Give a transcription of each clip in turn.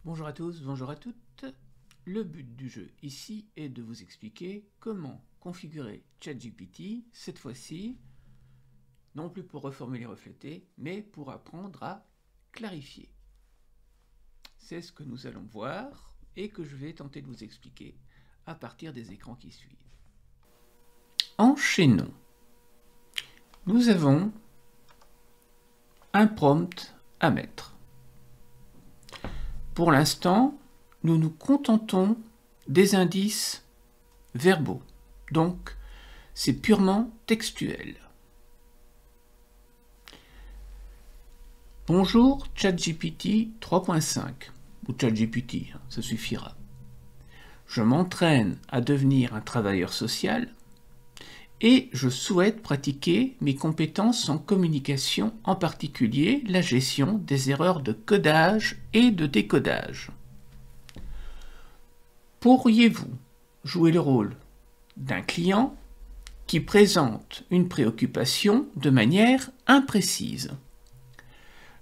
Bonjour à tous, bonjour à toutes. Le but du jeu ici est de vous expliquer comment configurer ChatGPT, cette fois-ci, non plus pour reformuler, refléter, mais pour apprendre à clarifier. C'est ce que nous allons voir et que je vais tenter de vous expliquer à partir des écrans qui suivent. Enchaînons. Nous avons un prompt à mettre. Pour l'instant, nous nous contentons des indices verbaux, donc c'est purement textuel. Bonjour ChatGPT 3.5, ou ChatGPT, ça suffira. Je m'entraîne à devenir un travailleur social et je souhaite pratiquer mes compétences en communication, en particulier la gestion des erreurs de codage et de décodage. Pourriez-vous jouer le rôle d'un client qui présente une préoccupation de manière imprécise?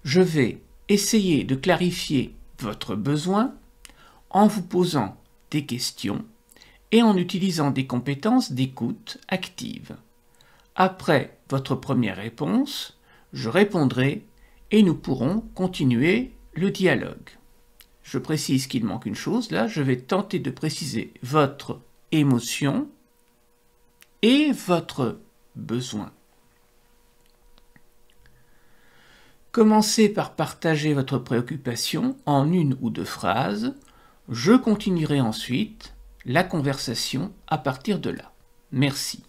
Je vais essayer de clarifier votre besoin en vous posant des questions et en utilisant des compétences d'écoute active. Après votre première réponse, je répondrai et nous pourrons continuer le dialogue. Je précise qu'il manque une chose, là, je vais tenter de préciser votre émotion et votre besoin. Commencez par partager votre préoccupation en une ou deux phrases. Je continuerai ensuite la conversation à partir de là. Merci.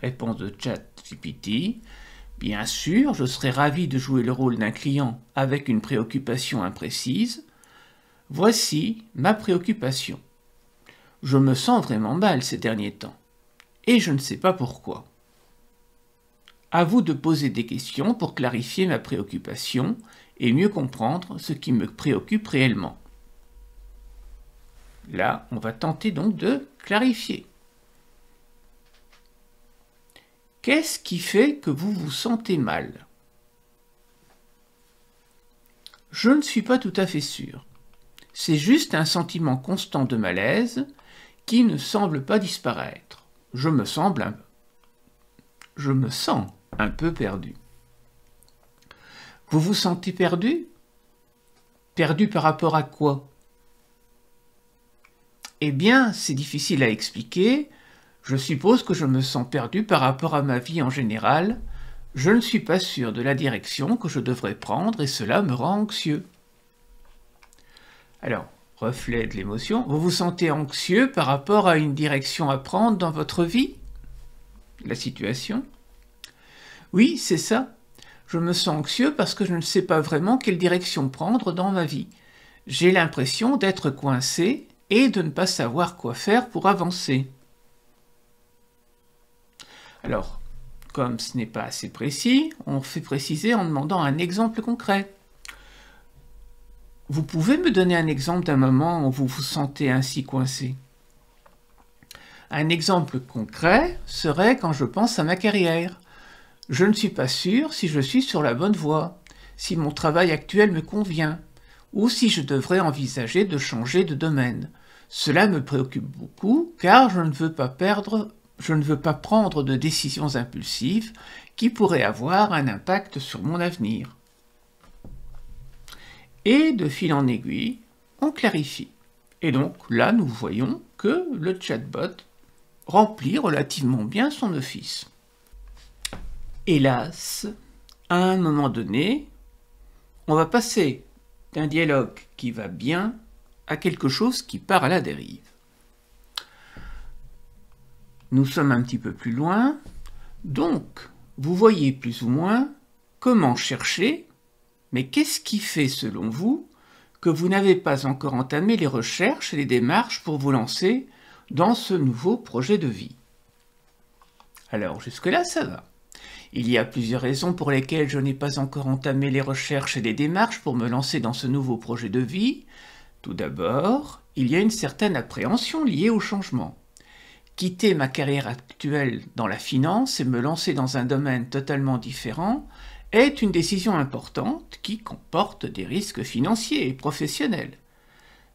Réponse de ChatGPT. Bien sûr, je serais ravi de jouer le rôle d'un client avec une préoccupation imprécise. Voici ma préoccupation. Je me sens vraiment mal ces derniers temps. Et je ne sais pas pourquoi. À vous de poser des questions pour clarifier ma préoccupation et mieux comprendre ce qui me préoccupe réellement. Là, on va tenter donc de clarifier. Qu'est-ce qui fait que vous vous sentez mal? Je ne suis pas tout à fait sûr. C'est juste un sentiment constant de malaise qui ne semble pas disparaître. Je me sens un peu perdu. Vous vous sentez perdu? Perdu par rapport à quoi? Eh bien, c'est difficile à expliquer. Je suppose que je me sens perdu par rapport à ma vie en général. Je ne suis pas sûr de la direction que je devrais prendre et cela me rend anxieux. Alors, reflet de l'émotion, vous vous sentez anxieux par rapport à une direction à prendre dans votre vie? La situation? Oui, c'est ça. Je me sens anxieux parce que je ne sais pas vraiment quelle direction prendre dans ma vie. J'ai l'impression d'être coincé et de ne pas savoir quoi faire pour avancer. Alors, comme ce n'est pas assez précis, on fait préciser en demandant un exemple concret. Vous pouvez me donner un exemple d'un moment où vous vous sentez ainsi coincé? Un exemple concret serait quand je pense à ma carrière. Je ne suis pas sûr si je suis sur la bonne voie, si mon travail actuel me convient, ou si je devrais envisager de changer de domaine. Cela me préoccupe beaucoup car je ne veux pas prendre de décisions impulsives qui pourraient avoir un impact sur mon avenir. Et de fil en aiguille, on clarifie. Et donc là, nous voyons que le chatbot remplit relativement bien son office. Hélas, à un moment donné, on va passer d'un dialogue qui va bien à quelque chose qui part à la dérive. Nous sommes un petit peu plus loin, donc vous voyez plus ou moins comment chercher, mais qu'est-ce qui fait selon vous que vous n'avez pas encore entamé les recherches et les démarches pour vous lancer dans ce nouveau projet de vie? Alors jusque-là, ça va. Il y a plusieurs raisons pour lesquelles je n'ai pas encore entamé les recherches et les démarches pour me lancer dans ce nouveau projet de vie. Tout d'abord, il y a une certaine appréhension liée au changement. Quitter ma carrière actuelle dans la finance et me lancer dans un domaine totalement différent est une décision importante qui comporte des risques financiers et professionnels.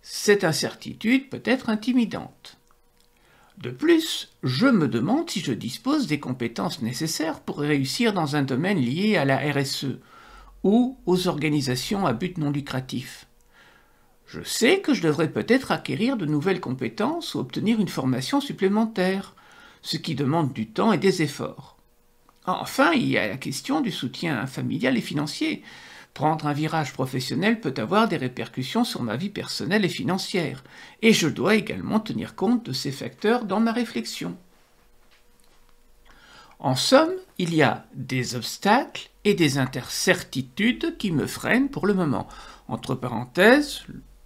Cette incertitude peut être intimidante. De plus, je me demande si je dispose des compétences nécessaires pour réussir dans un domaine lié à la RSE ou aux organisations à but non lucratif. Je sais que je devrais peut-être acquérir de nouvelles compétences ou obtenir une formation supplémentaire, ce qui demande du temps et des efforts. Enfin, il y a la question du soutien familial et financier. Prendre un virage professionnel peut avoir des répercussions sur ma vie personnelle et financière, et je dois également tenir compte de ces facteurs dans ma réflexion. En somme, il y a des obstacles et des incertitudes qui me freinent pour le moment. Entre parenthèses,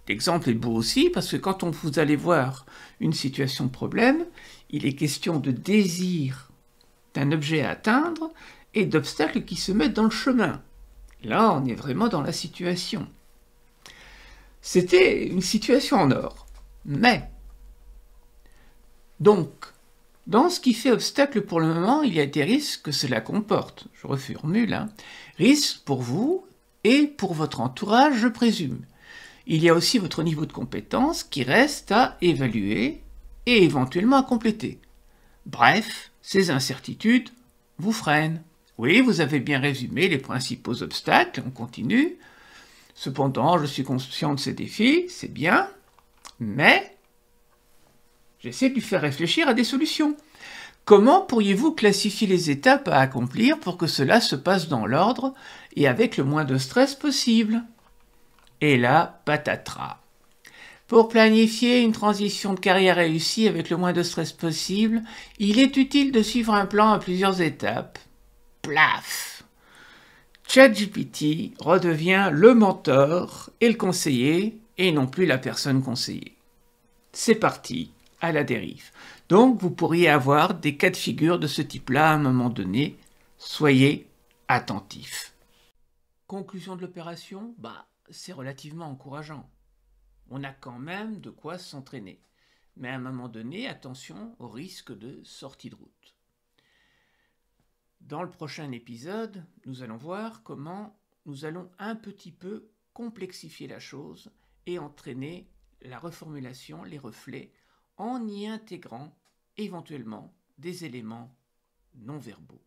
l'exemple est beau aussi parce que quand vous allez voir une situation de problème, il est question de désir d'un objet à atteindre et d'obstacles qui se mettent dans le chemin. Là, on est vraiment dans la situation. C'était une situation en or. Mais, donc, dans ce qui fait obstacle pour le moment, il y a des risques que cela comporte. Je reformule, risques pour vous et pour votre entourage, je présume. Il y a aussi votre niveau de compétence qui reste à évaluer et éventuellement à compléter. Bref, ces incertitudes vous freinent. Oui, vous avez bien résumé les principaux obstacles, on continue. Cependant, je suis conscient de ces défis, c'est bien, mais j'essaie de lui faire réfléchir à des solutions. Comment pourriez-vous classifier les étapes à accomplir pour que cela se passe dans l'ordre et avec le moins de stress possible? Et là, patatras. Pour planifier une transition de carrière réussie avec le moins de stress possible, il est utile de suivre un plan à plusieurs étapes. Plaf! ChatGPT redevient le mentor et le conseiller, et non plus la personne conseillée. C'est parti, à la dérive. Donc vous pourriez avoir des cas de figure de ce type-là à un moment donné. Soyez attentifs. Conclusion de l'opération, c'est relativement encourageant. On a quand même de quoi s'entraîner. Mais à un moment donné, attention au risque de sortie de route. Dans le prochain épisode, nous allons voir comment nous allons un petit peu complexifier la chose et entraîner la reformulation, les reflets, en y intégrant éventuellement des éléments non verbaux.